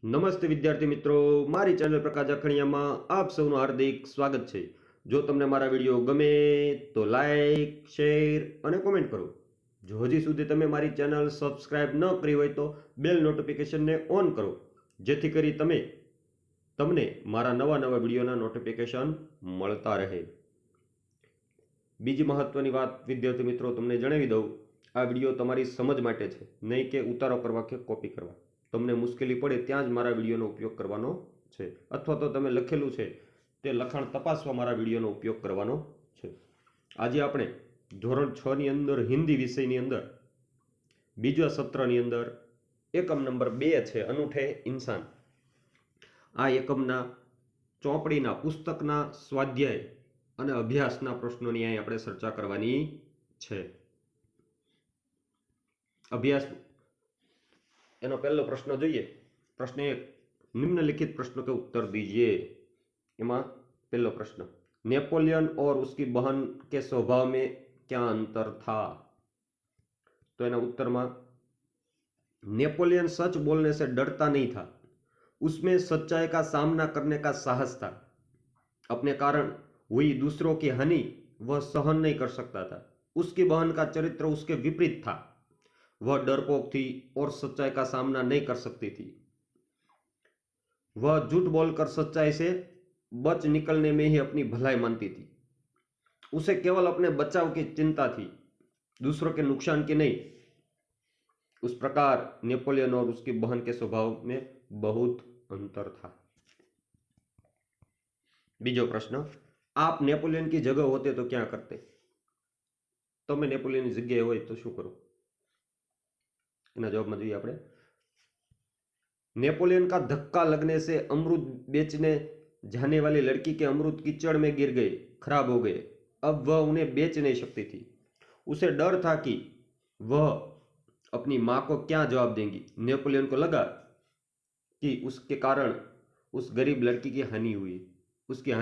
નમસ્તે વિદ્યાર્થી મિત્રો, મારી ચેનલ પ્રકાશ જાખણિયામાં આપ સૌનું હાર્દિક સ્વાગત છે। જો તમને મારા વિડીયો ગમે તો લાઈક, શેર અને કોમેન્ટ કરો। જો હજી સુધી તમે મારી ચેનલ સબસ્ક્રાઇબ ન કરી હોય તો બેલ નોટિફિકેશનને ઓન કરો, જેથી કરી તમને મારા નવા વિડીયોના નોટિફિકેશન મળતા રહે। બીજી મહત્વની વાત વિદ્યાર્થી મિત્રો તમને જણાવી દઉં, આ વિડીયો તમારી સમજ માટે છે, નહીં કે ઉતારો કરવા કે કોપી કરવા। તમને મુશ્કેલી પડે ત્યાં જ મારા વિડીયોનો ઉપયોગ કરવાનો છે, અથવા તો તમે લખેલું છે તે લખાણ તપાસવા મારા વિડીયોનો ઉપયોગ કરવાનો છે। આજે આપણે ધોરણ 6 ની અંદર હિન્દી વિષયની અંદર બીજા સત્રની અંદર એકમ નંબર 2 છે અનૂઠે ઇન્સાન। આ એકમના ચોપડીના પુસ્તકના સ્વાધ્યાય અને અભ્યાસના પ્રશ્નોની અહીં આપણે ચર્ચા કરવાની છે। અભ્યાસ एनो पहलो प्रश्न જોઈએ। प्रश्न 1, निम्नलिखित प्रश्नों के उत्तर दीजिए। एमा पहलो प्रश्न, नेपोलियन और उसकी बहन के स्वभाव में क्या अंतर था? तो एना उत्तर में, नेपोलियन सच बोलने से डरता नहीं था, उसमें सच्चाई का सामना करने का साहस था। अपने कारण हुई दूसरों की हानि वह सहन नहीं कर सकता था। उसकी बहन का चरित्र उसके विपरीत था, वह डरपोक थी और सच्चाई का सामना नहीं कर सकती थी। वह झूठ बोलकर सच्चाई से बच निकलने में ही अपनी भलाई मानती थी। उसे केवल अपने बचाव की चिंता थी, दूसरों के नुकसान की नहीं। उस प्रकार नेपोलियन और उसकी बहन के स्वभाव में बहुत अंतर था। बीजो प्रश्न, आप नेपोलियन की जगह होते तो क्या करते? तो मैं नेपोलियन की जगह होय तो शू करो? जवाब में જોઈએ આપણે, नेपोलियन का धक्का लगने से अमरूद बेचने जाने वाली लड़की के अमरूद कीचड़ में गिर गए, खराब हो गए। अब वह उन्हें बेच नहीं सकती थी। उसे डर था कि वह अपनी मां को क्या जवाब देंगी। नेपोलियन को लगा कि उसके कारण उस गरीब लड़की की हानि हुई। उसकी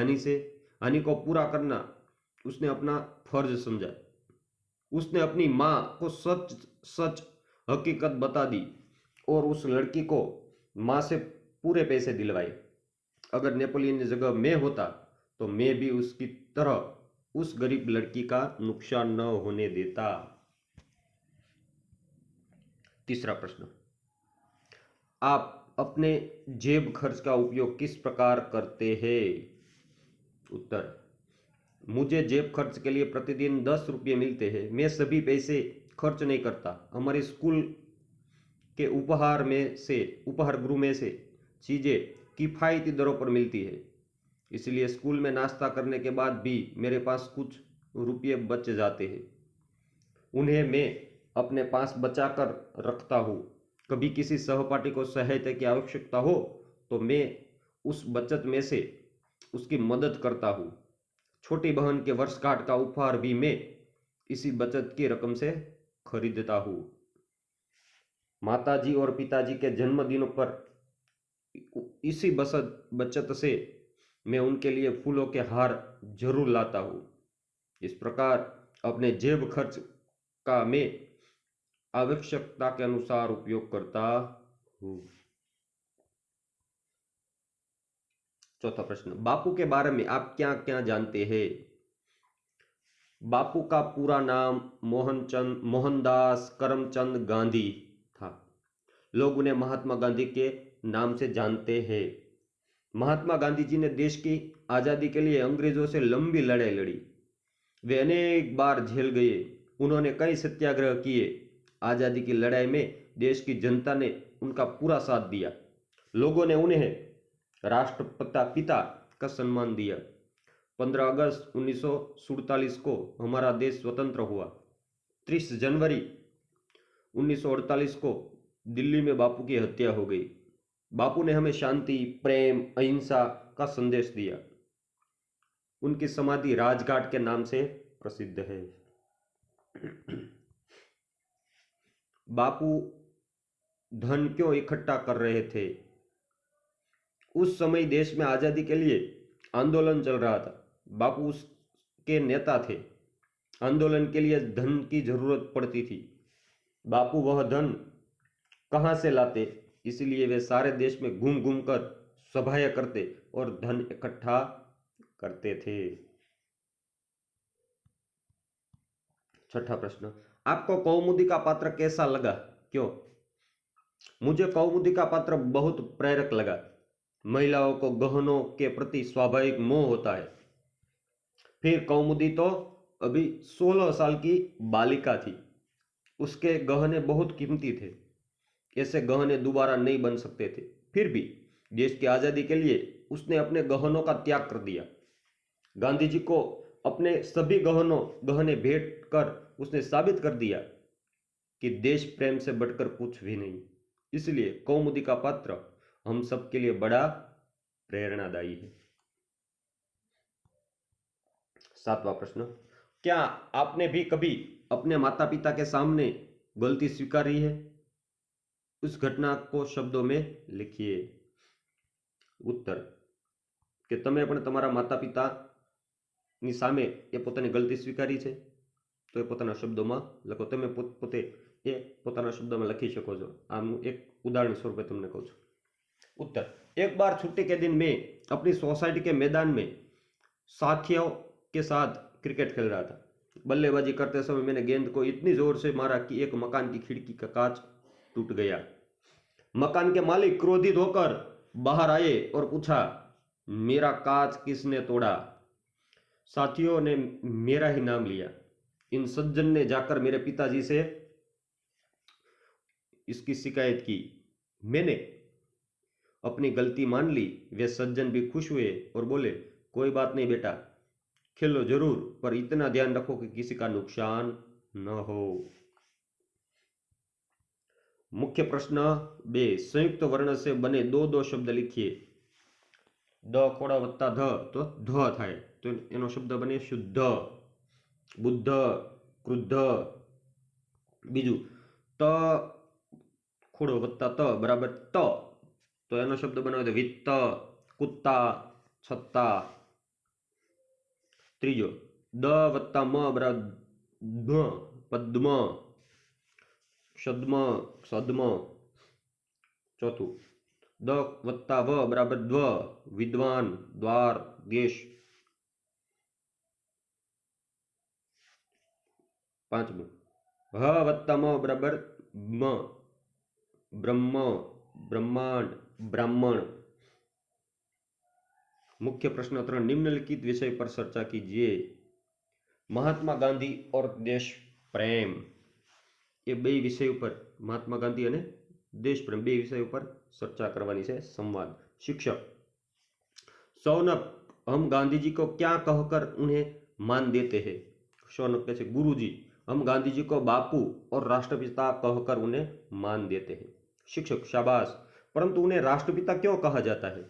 हानि को पूरा करना उसने अपना फर्ज समझा। उसने अपनी मां को सच हकीकत बता दी और उस लड़की को मां से पूरे पैसे दिलवाए। अगर नेपोलियन की जगह मैं होता तो मैं भी उसकी तरह उस गरीब लड़की का नुकसान न होने देता। तीसरा प्रश्न, आप अपने जेब खर्च का उपयोग किस प्रकार करते हैं? उत्तर, मुझे जेब खर्च के लिए प्रतिदिन 10 रुपये मिलते हैं। मैं सभी पैसे खर्च नहीं करता। हमारे स्कूल के उपहार गृह में से चीजें किफायती दरों पर मिलती है, इसलिए स्कूल में नाश्ता करने के बाद भी मेरे पास कुछ रुपये बच जाते हैं। उन्हें मैं अपने पास बचा कर रखता हूँ। कभी किसी सहपाठी को सहायता की आवश्यकता हो तो मैं उस बचत में से उसकी मदद करता हूँ। छोटी बहन के वर्षगांठ का उपहार भी मैं इसी बचत की रकम से खरीदता हूँ। माताजी और पिताजी के जन्मदिनों पर इसी बचत से मैं उनके लिए फूलों के हार जरूर लाता हूँ। इस प्रकार अपने जेब खर्च का मैं आवश्यकता के अनुसार उपयोग करता हूँ। चौथा प्रश्न, बापू के बारे में आप क्या क्या जानते हैं? बापू का पूरा नाम मोहनदास करमचंद गांधी था। लोग उन्हें महात्मा गांधी के नाम से जानते हैं। महात्मा गांधी जी ने देश की आजादी के लिए अंग्रेजों से लंबी लड़ाई लड़ी। वे अनेक बार जेल गए। उन्होंने कई सत्याग्रह किए। आजादी की लड़ाई में देश की जनता ने उनका पूरा साथ दिया। लोगों ने उन्हें राष्ट्रपिता पिता का सम्मान दिया। 15 अगस्त 1947 को हमारा देश स्वतंत्र हुआ। 30 जनवरी 1948 को दिल्ली में बापू की हत्या हो गई। बापू ने हमें शांति, प्रेम, अहिंसा का संदेश दिया। उनकी समाधि राजघाट के नाम से प्रसिद्ध है। बापू धन क्यों इकट्ठा कर रहे थे? उस समय देश में आजादी के लिए आंदोलन चल रहा था। बापू उसके नेता थे। आंदोलन के लिए धन की जरूरत पड़ती थी। बापू वह धन कहां से लाते? इसलिए वे सारे देश में घूम घूम कर सभाएं करते और धन इकट्ठा करते थे। छठा प्रश्न, आपको कौमुदी का पात्र कैसा लगा, क्यों? मुझे कौमुदी का पात्र बहुत प्रेरक लगा। महिलाओं को गहनों के प्रति स्वाभाविक मोह होता है। फिर कौमुदी तो अभी 16 साल की बालिका थी। उसके गहने बहुत कीमती थे। ऐसे गहने दोबारा नहीं बन सकते थे। फिर भी देश की आजादी के लिए उसने अपने गहनों का त्याग कर दिया। गांधी जी को अपने सभी गहने भेंट कर उसने साबित कर दिया कि देश प्रेम से बढ़कर कुछ भी नहीं। इसलिए कौमुदी का पात्र हम सबके लिए बड़ा प्रेरणादायी है। सातवां प्रश्न, क्या आपने भी कभी अपने माता पिता के सामने गलती स्वीकारी है? उस घटना को शब्दों में लिखिए। उत्तर, કે તમે પણ તમારા માતા પિતાની સામે એ પોતાની ગલતી સ્વીકારી છે? તો એ પોતાના શબ્દોમાં લખો। તમે પોતે એ પોતાના શબ્દોમાં લખી શકો છો। આમ એક ઉદાહરણ સ્વરૂપે તમને કહું છું। उत्तर, एक बार छुट्टी के दिन मैं अपनी सोसाइटी के मैदान में साथियों के साथ क्रिकेट खेल रहा था। बल्लेबाजी करते समय मैंने गेंद को इतनी जोर से मारा कि एक मकान की खिड़की का कांच टूट गया। मकान के मालिक क्रोधित होकर बाहर आए और पूछा, मेरा कांच किसने तोड़ा? साथियों ने मेरा ही नाम लिया। इन सज्जन ने जाकर मेरे पिताजी से इसकी शिकायत की। मैंने अपनी गलती मान ली। वे सज्जन भी खुश हुए और बोले, कोई बात नहीं बेटा, खेलो जरूर, पर इतना ध्यान रखो कि किसी का नुकसान न हो। मुख्य प्रश्न 2, संयुक्त वर्ण से बने दो दो शब्द लिखिए। द खोड़ा वत्ता ध तो ध थाय, तो एनो शब्द बने शुद्ध, बुद्ध, क्रुद्ध। बीजू त खोड़ो वत्ता त बराबर त, तो एनो शब्द बनावे तो वित्त, कुत्ता, छत्ता। त्रीजो द वत्ता म बराबर पद्म, छद्म, सद्म। चौथु द वत्ता व बराबर द्व, विद्वान, द्वार, देश। पांचमु ह वत्ता म बराबर म, ब्रह्म, ब्रह्मांड, ब्राह्मण। मुख्य प्रश्न 3, निम्नलिखित विषय पर चर्चा कीजिए। महात्मा गांधी और देश प्रेम, ये बे विषय पर महात्मा गांधी और देश प्रेम बे विषय पर चर्चा करवानी है। संवाद। शिक्षक, शौनक, हम गांधी जी को क्या कहकर उन्हें मान देते हैं? शौनक कैसे? गुरु जी, हम गांधी जी को बापू और राष्ट्रपिता कहकर उन्हें मान देते हैं। शिक्षक, शाबाश, परंतु उन्हें राष्ट्रपिता क्यों कहा जाता है?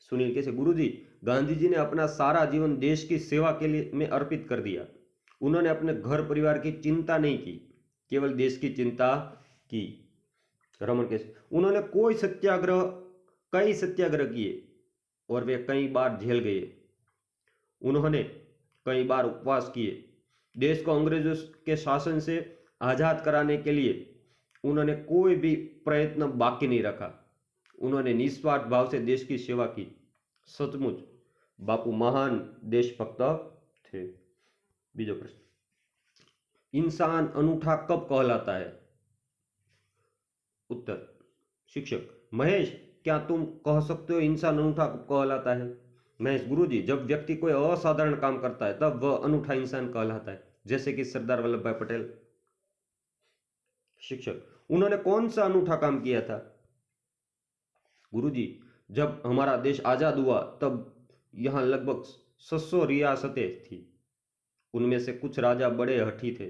सुनील कैसे? गुरु जी, गांधी जी ने अपना सारा जीवन देश की सेवा के लिए में अर्पित कर दिया। उन्होंने अपने घर परिवार की चिंता नहीं की, केवल देश की चिंता की। रमन कैसे? उन्होंने कई सत्याग्रह किए और वे कई बार जेल गए। उन्होंने कई बार उपवास किए। देश को अंग्रेजों के शासन से आजाद कराने के लिए उन्होंने कोई भी प्रयत्न बाकी नहीं रखा। उन्होंने निस्वार्थ भाव से देश की सेवा की। सचमुच बापू महान देशभक्त थे। बीजो प्रश्न, इंसान अनूठा कब कहलाता है? उत्तर, शिक्षक, महेश, क्या तुम कह सकते हो इंसान अनूठा कब कहलाता है? महेश, गुरुजी, जब व्यक्ति कोई असाधारण काम करता है तब वह अनूठा इंसान कहलाता है, जैसे कि सरदार वल्लभ भाई पटेल। शिक्षक, उन्होंने कौन सा अनूठा काम किया था? गुरुजी, जब हमारा देश आजाद हुआ तब यहाँ लगभग 600 रियासतें थी। उनमें से कुछ राजा बड़े हठी थे।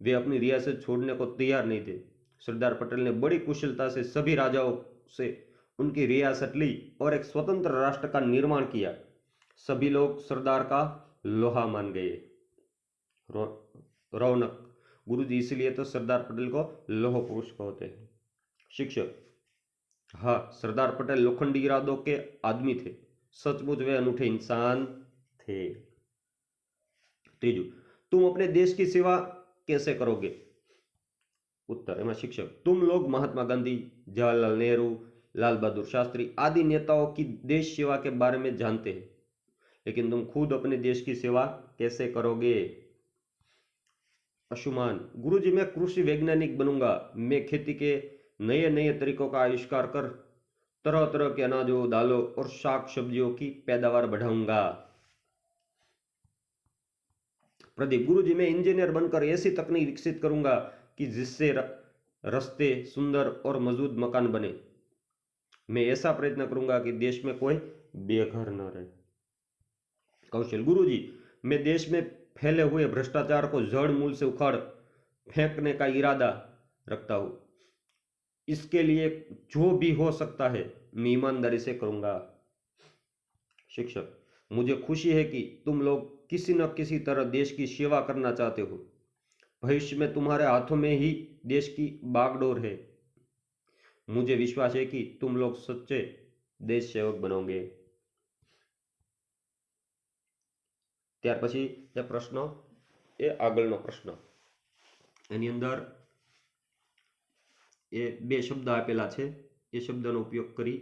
वे अपनी रियासत छोड़ने को तैयार नहीं थे। सरदार पटेल ने बड़ी कुशलता से सभी राजाओं से उनकी रियासत ली और एक स्वतंत्र राष्ट्र का निर्माण किया। सभी लोग सरदार का लोहा मान गए। रौनक, गुरुजी, इसलिए तो सरदार पटेल को लोह पुरुष कहते हैं। शिक्षक, हाँ, सरदार पटेल लोखंडी इरादों के आदमी थे। सचमुच वे अनूठे इंसान थे। तीजू, तुम अपने देश की सेवा कैसे करोगे? उत्तर एम शिक्षक, तुम लोग महात्मा गांधी, जवाहरलाल नेहरू, लाल बहादुर शास्त्री आदि नेताओं की देश सेवा के बारे में जानते हैं, लेकिन तुम खुद अपने देश की सेवा कैसे करोगे? अशुमान, गुरुजी मैं कृषि वैज्ञानिक बनूंगा। मैं खेती के नए नए तरीकों का आविष्कार कर तरह तरह के अनाजों, दालों और शाक सब्जियों की पैदावार बढ़ाऊंगा। प्रदीप, गुरुजी मैं इंजीनियर बनकर ऐसी तकनीक विकसित करूंगा कि जिससे रास्ते सुंदर और मजबूत मकान बने। मैं ऐसा प्रयत्न करूंगा कि देश में कोई बेघर न रहे। कौशल, गुरुजी मैं देश में फैले हुए भ्रष्टाचार को जड़ मूल से उखाड़ फेंकने का इरादा रखता हूं। इसके लिए जो भी हो सकता है मैं ईमानदारी से करूंगा। शिक्षक, मुझे खुशी है कि तुम लोग किसी न किसी तरह देश की सेवा करना चाहते हो। भविष्य में तुम्हारे हाथों में ही देश की बागडोर है। मुझे विश्वास है कि तुम लोग सच्चे देश सेवक बनोगे। ત્યાર પછી એ પ્રશ્ન એ આગળનો પ્રશ્ન એની અંદર એ બે શબ્દ આપેલા છે, એ શબ્દનો ઉપયોગ કરી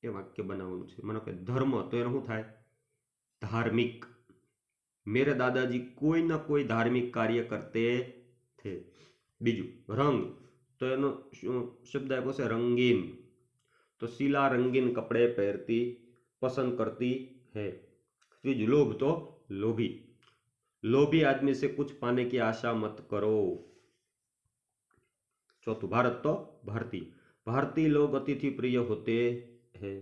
એ વાક્ય બનાવવાનું છે। માનો કે ધર્મ, તો એનું શું થાય? धार्मिक। मेरे दादाजी कोई ना कोई धार्मिक कार्य करते थे। बीजू रंग, तो एनो शब्द आप्यो छे रंगीन, तो शीला रंगीन कपड़े पहनती पसंद करती है। तीजू लोभ, तो लोभी, लोभी आदमी से कुछ पाने की आशा मत करो। चौथु भारत, तो भारतीय, भारतीय लोग अतिथि प्रिय होते हैं।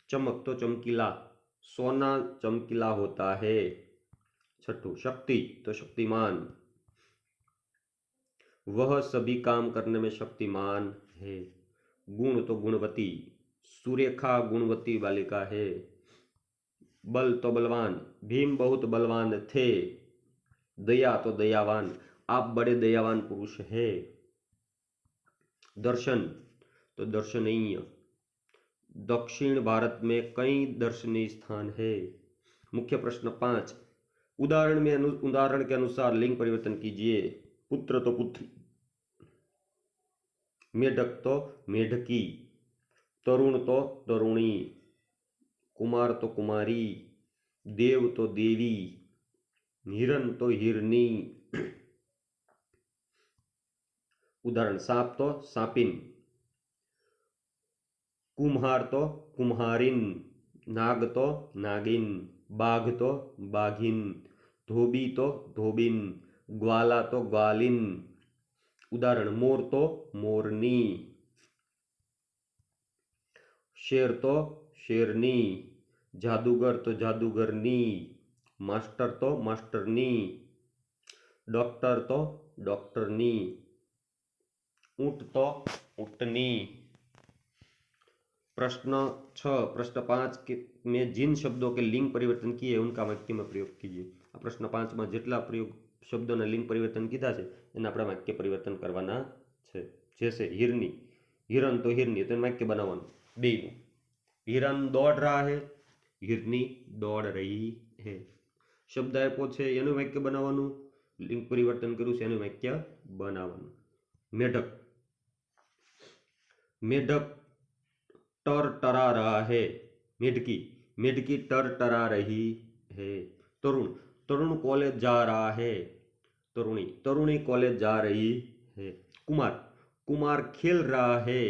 चमक, तो चमकीला, सोना चमकीला होता है। छठू शक्ति, तो शक्तिमान, वह सभी काम करने में शक्तिमान है। गुण, तो गुणवती, सुरेखा गुणवती बालिका है। बल, तो बलवान, भीम बहुत बलवान थे। दया, तो दयावान, आप बड़े दयावान पुरुष है। दर्शन, तो दर्शनीय, दक्षिण भारत में कई दर्शनीय स्थान है। मुख्य प्रश्न 5, उदाहरण के अनुसार लिंग परिवर्तन कीजिए। पुत्र, तो पुत्री, मेढक, तो मेढकी, तरुण, तो तरुणी, कुमार, तो कुमारी, देव, तो देवी, हिरण, तो हिरनी। उदाहरण सांप, तो सांपिन, कुम्हार, तो कुम्हारिन, नाग, तो नागिन, बाघ, तो बाघिन, धोबी, तो धोबिन, ग्वाला, तो ग्वालिन। उदाहरण मोर, तो मोरनी, शेर, तो शेरनी, जादूगर, तो जादूगरनी, मास्टर, तो मास्टरनी, डॉक्टर, तो डॉक्टरनी, ऊंट, तो ऊंटनी। प्रश्न 6, प्रश्न 5 में जिन शब्दों के लिंग परिवर्तन किए उनका वाक्य में प्रयोग कीजिए। आ प्रश्न 5 में जेटला प्रयोग शब्दों लिंग परिवर्तन कीधा है एना आपणे वाक्य परिवर्तन करवाना छे। जैसे हिरनी, हिरन, तो हिरनी, तो वाक्य बनाववानुं बेयनुं। हिरन दौड़ रहा है, हिरनी दौड़ रही है। शब्द आप्यो छे एनुं वाक्य बनाववानुं, लिंग परिवर्तन कर्युं छे एनुं वाक्य बनाववानुं। मेढक, मेढक टर टरा रहा है। मेढकी, मेढकी टर टरा रही है। तरुण, तरुण कॉलेज जा रहा है। तरुणी, तरुणी कॉलेज जा रही है। कुमार, कुमार खेल रहा है।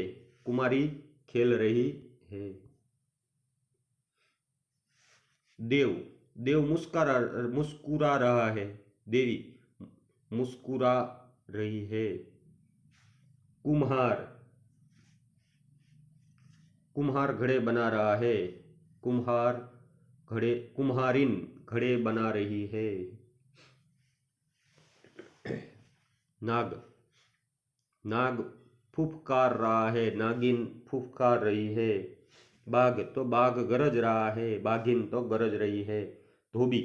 कुमारी खेल रही है। देव, देव मुस्कुरा रहा है। देवी मुस्कुरा रही है। कुम्हार, कुम्हार घड़े बना रहा है। कुम्हार घड़े, कुम्हारिन घड़े बना रही है। नाग, नाग फुफकार रहा है। नागिन फुफकार रही है। बाघ, तो बाघ गरज रहा है। बाघिन, तो गरज रही है। धोबी,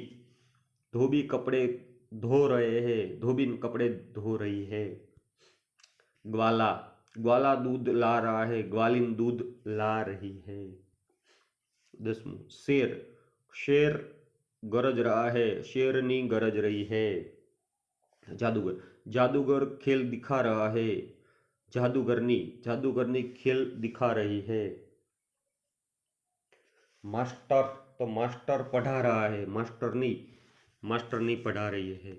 धोबी कपड़े धो रहे हैं। धोबिन कपड़े धो रही है। ग्वाला, ग्वाला दूध ला रहा है। ग्वालिन दूध ला रही है। 10वां शेर, शेर गरज रहा है। शेरनी गरज रही है। जादूगर, जादूगर खेल दिखा रहा है। जादूगरनी, जादूगरनी खेल दिखा रही है। मास्टर, तो मास्टर पढ़ा रहा है। मास्टरनी, मास्टरनी पढ़ा रही है।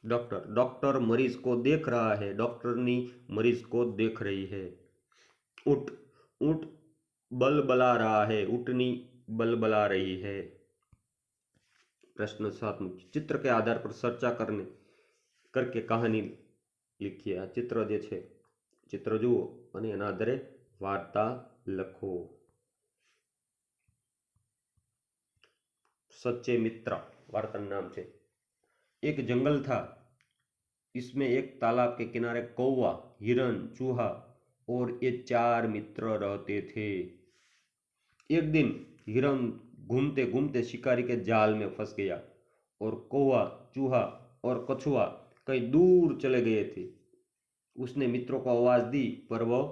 डॉक्टर, डॉक्टर मरीज को देख रहा है। डॉक्टरनी मरीज को देख रही है। ऊँट, ऊँट बलबला रहा है। ऊँटनी बलबला रही है। प्रश्न 7, चित्र के आधार पर चर्चा करके कहानी लिखिए। आ चित्र जे छे, चित्र जुओ અને એના આધારે વાર્તા લખો। सच्चे मित्र वार्ता नाम है। एक जंगल था, इसमें एक तालाब के किनारे कौवा, हिरन, चूहा और ये 4 मित्र रहते थे। एक दिन हिरन घूमते घूमते शिकारी के जाल में फंस गया और कौवा, चूहा और कछुआ कहीं दूर चले गए थे। उसने मित्रों को आवाज दी पर वह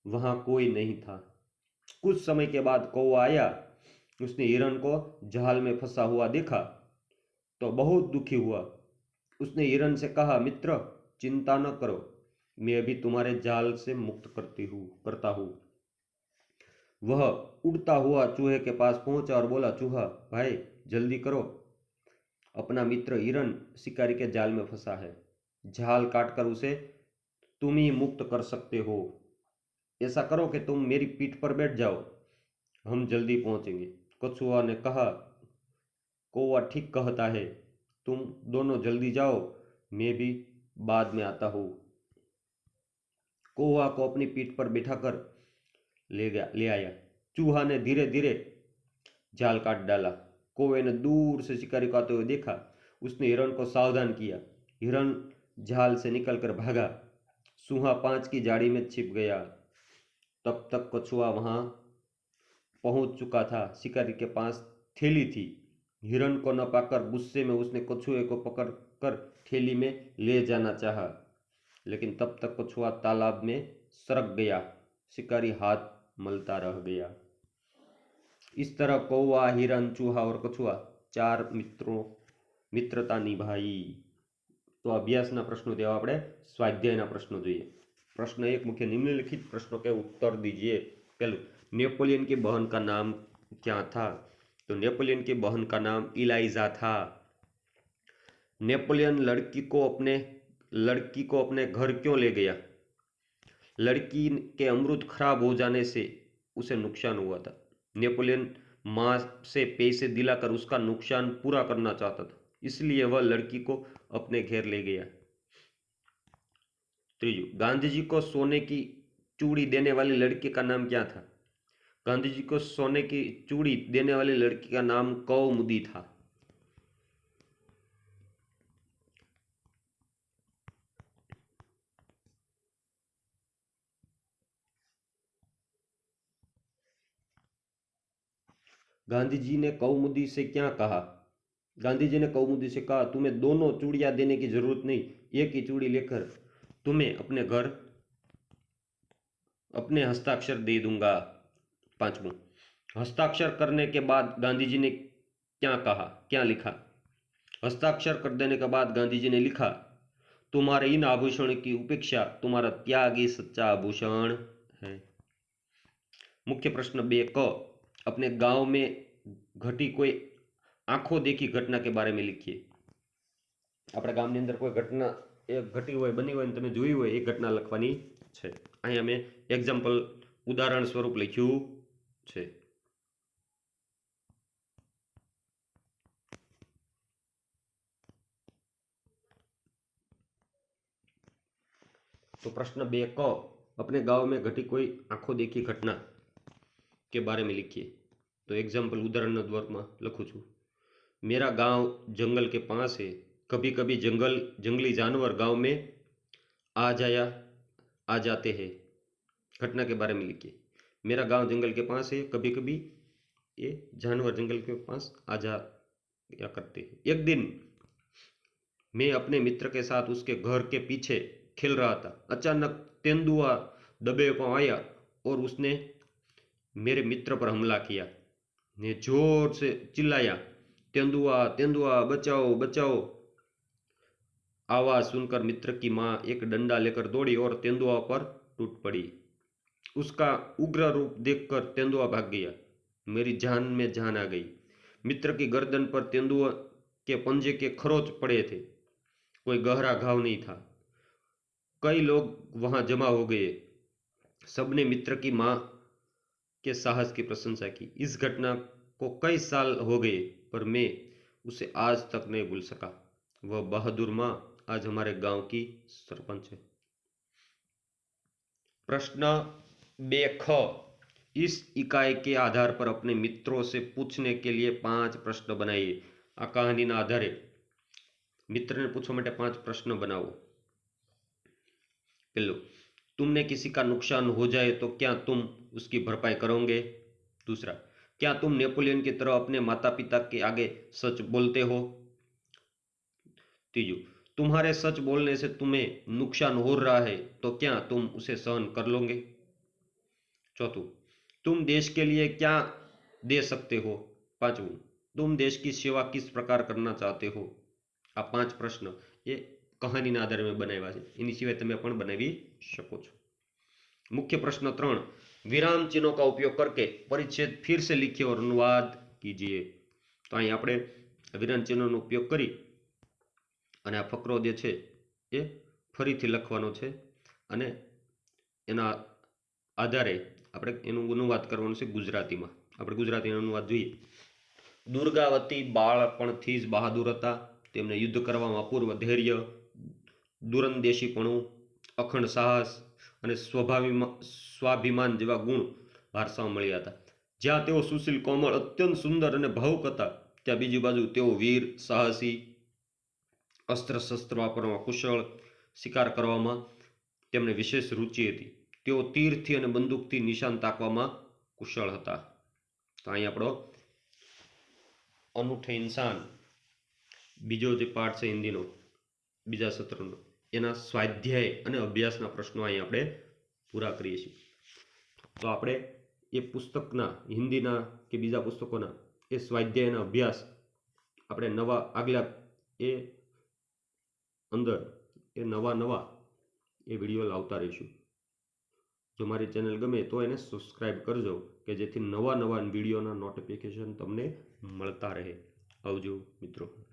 वहां कोई नहीं था। कुछ समय के बाद कौवा आया। उसने हिरन को जाल में फंसा हुआ देखा तो बहुत दुखी हुआ। उसने हिरन से कहा, मित्र चिंता न करो, मैं अभी तुम्हारे जाल से मुक्त करता हूँ। वह उड़ता हुआ चूहे के पास पहुंचा और बोला, चूहा भाई जल्दी करो, अपना मित्र हिरन शिकारी के जाल में फंसा है। जाल काटकर उसे तुम ही मुक्त कर सकते हो। ऐसा करो कि तुम मेरी पीठ पर बैठ जाओ, हम जल्दी पहुंचेंगे। कछुआ ने कहा, कौवा ठीक कहता है, तुम दोनों जल्दी जाओ, मैं भी बाद में आता हूँ। कौवा को अपनी पीठ पर बिठाकर ले आया। चूहा ने धीरे धीरे जाल काट डाला। कौवे ने दूर से शिकारी को आते हुए देखा। उसने हिरन को सावधान किया। हिरन जाल से निकलकर भागा। चूहा 5 की जाड़ी में छिप गया। तब तक कछुआ वहां पहुंच चुका था। शिकारी के पास थैली थी। हिरन को न पाकर गुस्से में उसने कछुए को पकड़कर थैली में ले जाना चाहा, लेकिन तब तक कछुआ तालाब में सरक गया। शिकारी हाथ मलता रह गया। इस तरह कौवा, हिरन, चूहा और कछुआ 4 मित्रता निभाई। तो अभ्यासना प्रश्नों देवा આપણે સ્વાધ્યાયના પ્રશ્નો જોઈએ। प्रश्न 1, मुख्य निम्नलिखित प्रश्नों के उत्तर दीजिए। पहलू, नेपोलियन की बहन का नाम क्या था? तो नेपोलियन की बहन का नाम इलाइजा था। नेपोलियन लड़की को अपने घर क्यों ले गया? लड़की के अमृत खराब हो जाने से उसे नुकसान हुआ था। नेपोलियन माँ से पैसे दिलाकर उसका नुकसान पूरा करना चाहता था, इसलिए वह लड़की को अपने घर ले गया। त्रीजू, गांधी जी को सोने की चूड़ी देने वाली लड़की का नाम क्या था? गांधी जी को सोने की चूड़ी देने वाली लड़की का नाम कौमुदी था। गांधी जी ने कौमुदी से क्या कहा? गांधी जी ने कौमुदी से कहा, तुम्हें दोनों चूड़ियां देने की जरूरत नहीं, एक ही चूड़ी लेकर तुम्हें अपने घर अपने हस्ताक्षर दे दूंगा। 5वां, हस्ताक्षर करने के बाद गांधी जी ने क्या कहा, क्या लिखा? हस्ताक्षर कर देने के बाद गांधी जी ने लिखा, तुम्हारे इन आभूषण की उपेक्षा तुम्हारा त्याग ही सच्चा आभूषण है। मुख्य प्रश्न 2 क, अपने गांव में घटी कोई आंखों देखी घटना के बारे में लिखिए। अपने गामની અંદર કોઈ ઘટના ઘટી હોય, બની હોય ને તમે જોઈ હોય એ ઘટના લખવાની છે। અહીંયા મેં એક્ઝામ્પલ ઉદાહરણ સ્વરૂપ લખ્યું છે। तो प्रश्न 2 क, अपने गांव में घटी कोई आंखों देखी घटना के बारे में लिखिए। तो एग्जाम्पल उदाहरण द्वार में लखू छू, मेरा गांव जंगल के पास है, कभी कभी जंगली जानवर गांव में आ जाते हैं। घटना के बारे में लिखिए। मेरा गांव जंगल के पास है, कभी कभी ये जानवर जंगल के पास आ जाया करते हैं। एक दिन मैं अपने मित्र के साथ उसके घर के पीछे खेल रहा था। अचानक तेंदुआ दबे पांव आया और उसने मेरे मित्र पर हमला किया। मैं जोर से चिल्लाया, तेंदुआ तेंदुआ बचाओ बचाओ। आवाज सुनकर मित्र की माँ एक डंडा लेकर दौड़ी और तेंदुआ पर टूट पड़ी। उसका उग्र रूप देखकर तेंदुआ भाग गया। मेरी जान में जान आ गई। मित्र की गर्दन पर तेंदुआ के पंजे के खरोच पड़े थे। कोई गहरा घाव नहीं था। कई लोग वहां जमा हो गए। सबने मित्र की माँ के साहस की प्रशंसा की। इस घटना को कई साल हो गए, पर मैं उसे आज तक नहीं भूल सका। वह बहादुर माँ आज हमारे गांव की सरपंच है। प्रश्न 2ख, इस इकाई के आधार पर अपने मित्रों से पूछने के लिए 5 प्रश्न बनाइए। आ कहानीના આધારે મિત્રને પૂછવા માટે 5 પ્રશ્ન બનાવો। पहलो, तुमने किसी का नुकसान हो जाए तो क्या तुम उसकी भरपाई करोगे? दूसरा, क्या तुम नेपोलियन की तरह अपने माता पिता के आगे सच बोलते हो? तीजू, तुम्हारे सच बोलने से तुम्हें नुकसान हो रहा है तो क्या तुम उसे सहन कर लोगे? चौथू, तुम देश के लिए क्या दे सकते हो? पांचवू, तुम देश की सेवा किस प्रकार करना चाहते हो? आ 5 प्रश्न ये कहानीના આધારે મેં બનાવ્યા છે। એની સિવાય તમે પણ બનાવી શકો છો। मुख्य प्रश्न 3, विराम चिन्हों का उपयोग करके परिच्छेद फिर से लिखिए और अनुवाद कीजिए। तो અહીં આપણે વિરામ ચિહ્નોનો ઉપયોગ કરી અને આ ફકરો જે છે એ ફરીથી લખવાનો છે અને એના આધારે આપણે એનું અનુવાદ કરવાનું છે ગુજરાતીમાં। આપણે ગુજરાતીનો અનુવાદ જોઈએ। દુર્ગાવતી બાળપણથી જ બહાદુર હતા। તેમને યુદ્ધ કરવામાં અપૂર્વ ધૈર્ય, દૂરંદેશીપણું, અખંડ સાહસ અને સ્વાભિમાન જેવા ગુણ વારસામાં મળ્યા હતા। જ્યાં તેઓ સુશીલ, કોમળ, અત્યંત સુંદર અને ભાવુક હતા, ત્યાં બીજી બાજુ તેઓ વીર, સાહસી, અસ્ત્ર શસ્ત્ર વાપરવામાં કુશળ, શિકાર કરવામાં તેમને વિશેષ રુચિ હતી। તેઓ તીરથી અને બંદૂકથી નિશાન તાકવામાં કુશળ હતા। તો અહીં આપણો અનૂઠે ઇન્સાન બીજો જે પાઠ છે હિન્દીનો બીજા સત્રનો એના સ્વાધ્યાય અને અભ્યાસના પ્રશ્નો અહીં આપણે પૂરા કરીએ છીએ। તો આપણે એ પુસ્તકના હિન્દીના કે બીજા પુસ્તકોના એ સ્વાધ્યાયના અભ્યાસ આપણે નવા આગલા એ અંદર એ નવા એ વિડીયો લાવતા રહીશું। જો મારી ચેનલ ગમે તો એને સબસ્ક્રાઈબ કરજો કે જેથી નવા વિડીયોના નોટિફિકેશન તમને મળતા રહે। આવજો મિત્રો।